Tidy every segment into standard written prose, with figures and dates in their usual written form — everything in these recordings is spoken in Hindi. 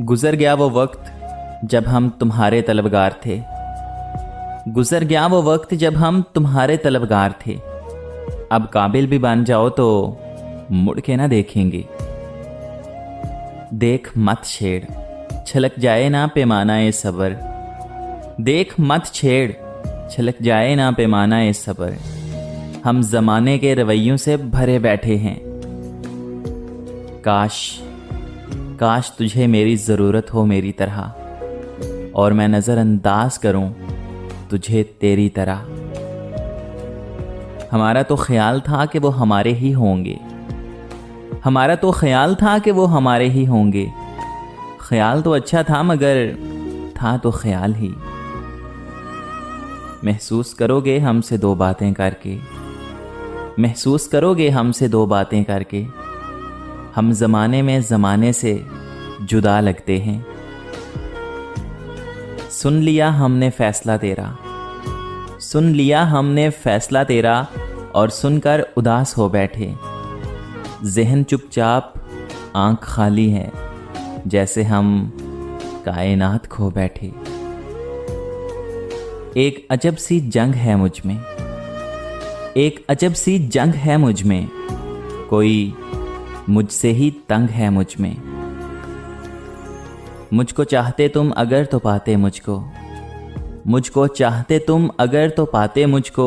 गुज़र गया वो वक्त जब हम तुम्हारे तलबगार थे। गुज़र गया वो वक्त जब हम तुम्हारे तलबगार थे। अब काबिल भी बन जाओ तो मुड़ के ना देखेंगे। देख मत छेड़, छलक जाए ना पैमाना ए सबर। देख मत छेड़, छलक जाए ना पैमाना ए सबर। हम ज़माने के रवैयों से भरे बैठे हैं। काश तुझे मेरी ज़रूरत हो मेरी तरह, और मैं नज़रअंदाज करूं तुझे तेरी तरह। हमारा तो ख्याल था कि वो हमारे ही होंगे। हमारा तो ख्याल था कि वो हमारे ही होंगे। ख्याल तो अच्छा था मगर था तो ख्याल ही। महसूस करोगे हमसे दो बातें करके, महसूस करोगे हमसे दो बातें करके। हम ज़माने में ज़माने से जुदा लगते हैं। सुन लिया हमने फ़ैसला तेरा, सुन लिया हमने फ़ैसला तेरा, और सुनकर उदास हो बैठे। ज़हन चुपचाप, आँख खाली है, जैसे हम कायनात खो बैठे। एक अजब सी जंग है मुझ में, एक अजब सी जंग है मुझ में। कोई मुझसे ही तंग है मुझ में। मुझको चाहते तुम अगर तो पाते मुझको, मुझको चाहते तुम अगर तो पाते मुझको।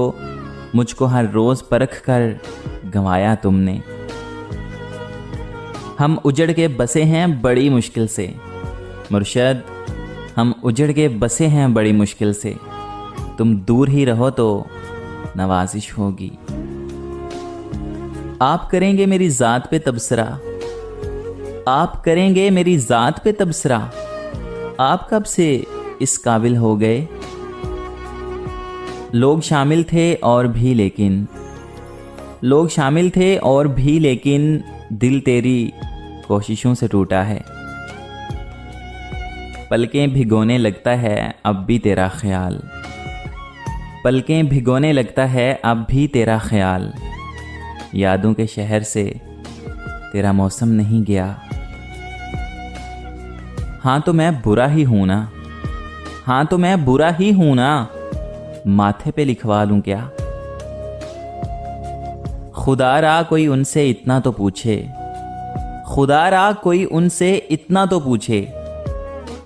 मुझको हर रोज़ परख कर गंवाया तुमने। हम उजड़ के बसे हैं बड़ी मुश्किल से मुर्शद, हम उजड़ के बसे हैं बड़ी मुश्किल से। तुम दूर ही रहो तो नवाजिश होगी। आप करेंगे मेरी ज़ात पे तबसरा, आप करेंगे मेरी ज़ात पे तबसरा। आप कब से इस काबिल हो गए? लोग शामिल थे और भी लेकिन, लोग शामिल थे और भी लेकिन, दिल तेरी कोशिशों से टूटा है। पलकें भिगोने लगता है अब भी तेरा ख्याल, पलकें भिगोने लगता है अब भी तेरा ख्याल। यादों के शहर से तेरा मौसम नहीं गया। हाँ तो मैं बुरा ही हूं ना, हाँ तो मैं बुरा ही हूं ना। माथे पे लिखवा लूं क्या? खुदा रा कोई उनसे इतना तो पूछे, खुदा रा कोई उनसे इतना तो पूछे।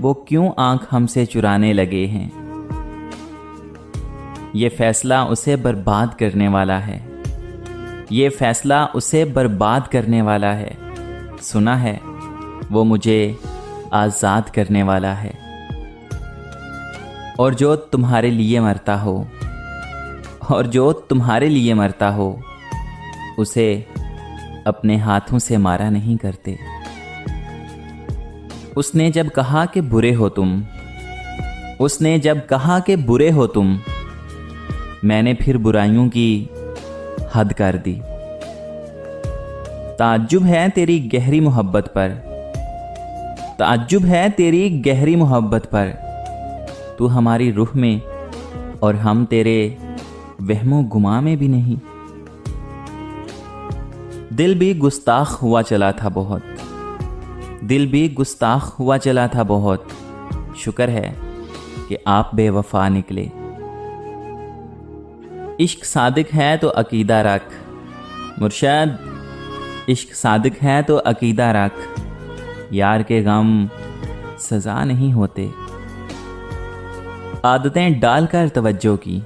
वो क्यों आंख हमसे चुराने लगे हैं? ये फैसला उसे बर्बाद करने वाला है, ये फैसला उसे बर्बाद करने वाला है। सुना है वो मुझे आज़ाद करने वाला है। और जो तुम्हारे लिए मरता हो, और जो तुम्हारे लिए मरता हो, उसे अपने हाथों से मारा नहीं करते। उसने जब कहा कि बुरे हो तुम, उसने जब कहा कि बुरे हो तुम, मैंने फिर बुराइयों की हद कर दी। ताज्जुब है तेरी गहरी मोहब्बत पर, ताज्जुब है तेरी गहरी मोहब्बत पर। तू हमारी रूह में और हम तेरे वहमो गुमा में भी नहीं। दिल भी गुस्ताख हुआ चला था बहुत, दिल भी गुस्ताख हुआ चला था बहुत। शुक्र है कि आप बेवफा निकले। इश्क सादिक है तो अकीदा रख मुर्शद, इश्क सादिक है तो अकीदा रख। यार के गम सज़ा नहीं होते। आदतें डालकर तवज्जो की,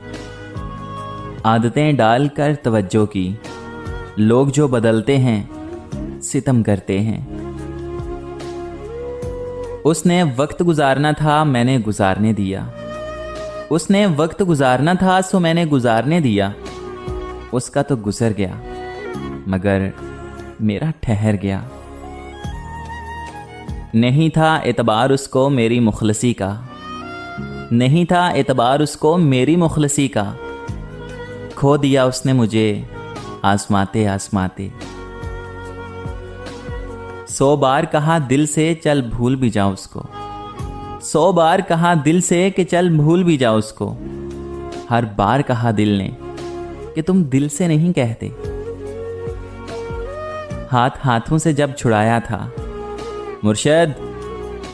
आदतें डालकर तवज्जो की। लोग जो बदलते हैं सितम करते हैं। उसने वक्त गुजारना था मैंने गुजारने दिया, उसने वक्त गुजारना था सो मैंने गुजारने दिया। उसका तो गुजर गया मगर मेरा ठहर गया। नहीं था एतबार उसको मेरी मुखलसी का, नहीं था एतबार उसको मेरी मुखलसी का। खो दिया उसने मुझे आसमाते आसमाते। 100 बार कहा दिल से चल भूल भी जाओ उसको, 100 बार कहा दिल से कि चल भूल भी जाओ उसको। हर बार कहा दिल ने कि तुम दिल से नहीं कहते। हाथ हाथों से जब छुड़ाया था मुर्शद,